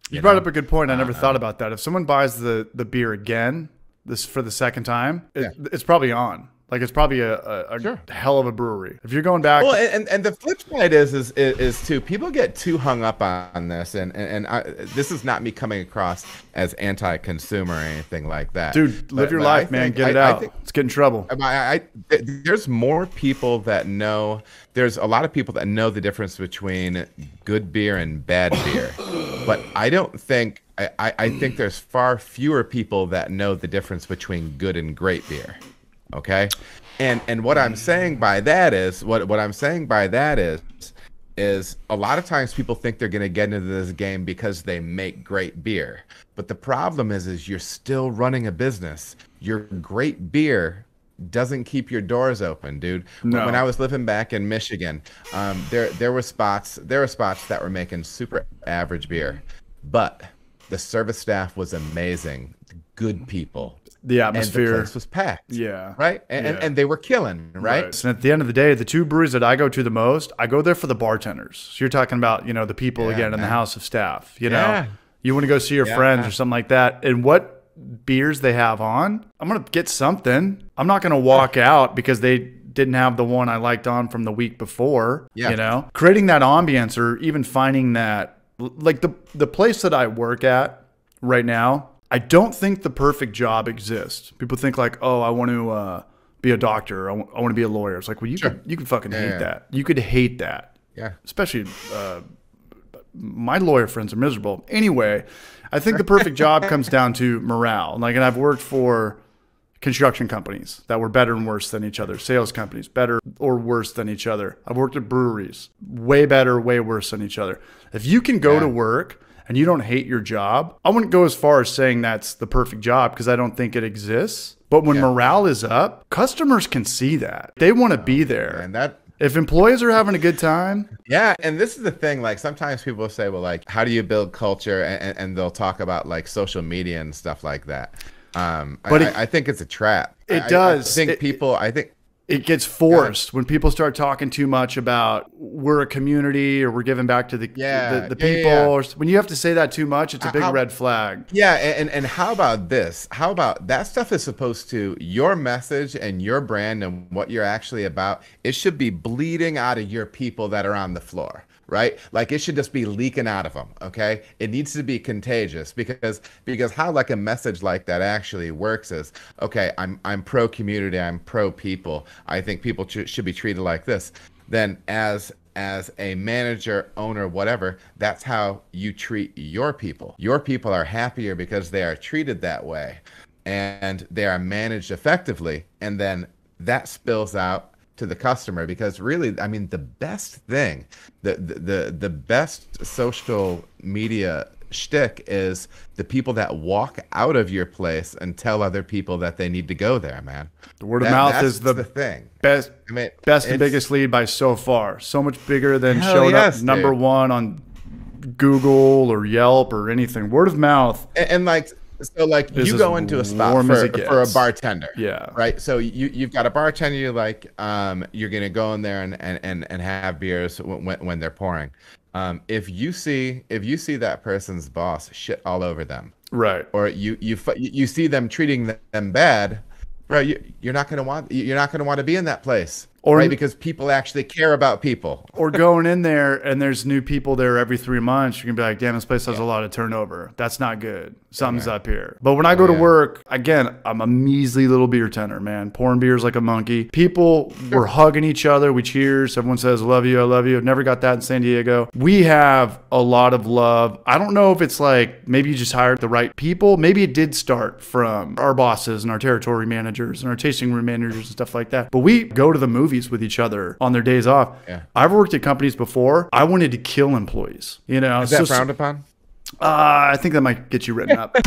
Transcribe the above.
You You brought know, up a good point. I never thought about that. If someone buys the beer again, this for the second time, yeah, it's probably on. Like it's probably a sure. hell of a brewery. If you're going back, Well, and the flip side is too, people get too hung up on this, this is not me coming across as anti-consumer or anything like that. dude, live your life, man. Get it out. Let's get in trouble. There's more people that know. There's a lot of people that know the difference between good beer and bad beer, but I don't think. I think there's far fewer people that know the difference between good and great beer. Okay, and what I'm saying by that is what I'm saying by that is a lot of times people think they're going to get into this game because they make great beer, but the problem is you're still running a business. Your great beer doesn't keep your doors open, dude. No. When I was living back in Michigan, there were spots that were making super average beer, but the service staff was amazing, good people. The And the atmosphere. place was packed. Yeah. Right? And they were killing, right? And at the end of the day, the two breweries that I go to the most, I go there for the bartenders. So you're talking about, the people Yeah, again in the man. house of staff. You know, Yeah. you want to go see your friends or something like that. And what beers they have on, I'm going to get something. I'm not going to walk out because they didn't have the one I liked on from the week before. Yeah. Creating that ambience or even finding that, like the place that I work at right now, I don't think the perfect job exists. People think like, oh, I want to be a doctor. I want to be a lawyer. It's like, well, you could fucking hate that. You could hate that. Yeah. Especially my lawyer friends are miserable. Anyway, I think the perfect job comes down to morale. Like, and I've worked for construction companies that were better and worse than each other. Sales companies, better or worse than each other. I've worked at breweries, way better, way worse than each other. If you can go to work and you don't hate your job, I wouldn't go as far as saying that's the perfect job because I don't think it exists. But when morale is up, customers can see that. They want to be there. And If employees are having a good time. yeah, and this is the thing, like sometimes people say, well, like, how do you build culture? And they'll talk about like social media and stuff like that. But I think it's a trap. It does. I think it gets forced when people start talking too much about we're a community or we're giving back to the people. Or when you have to say that too much, it's a big red flag. Yeah, and how about this? How about that stuff is supposed to, your message and your brand and what you're actually about, it should be bleeding out of your people that are on the floor. Right? Like it should just be leaking out of them. Okay. It needs to be contagious because how like a message like that actually works is, okay, I'm pro community. I'm pro people. I think people should be treated like this. Then as a manager, owner, whatever, that's how you treat your people. Your people are happier because they are treated that way and they are managed effectively. And then that spills out to the customer because really, I mean, the best thing, the best social media shtick is the people that walk out of your place and tell other people that they need to go there, man. The word of mouth is the thing. Best, I mean, best and biggest lead by so far. So much bigger than Hell showing yes, up number dude. one on Google or Yelp or anything. Word of mouth. And like, so like Is you as go into a spot warm as it for a gets. bartender. Yeah. Right. So you've got a bartender you like, you're going to go in there and have beers when they're pouring. If you see that person's boss shit all over them, Right. or you see them treating them bad, bro, you're not going to want to be in that place. Or- right? Because people actually care about people. Or going in there and there's new people there every 3 months. You're going to be like, damn, this place has a lot of turnover. That's not good. Something's up here. But when I go to work, again, I'm a measly little beer tender, man. Pouring beers like a monkey. People were hugging each other. We cheers. Everyone says, love you, I love you. I've never got that in San Diego. We have a lot of love. I don't know if it's like maybe you just hired the right people. Maybe it did start from our bosses and our territory managers and our tasting room managers and stuff like that. But we go to the movies with each other on their days off. Yeah. I've worked at companies before. I wanted to kill employees. You know, Is that frowned upon? I think that might get you written up.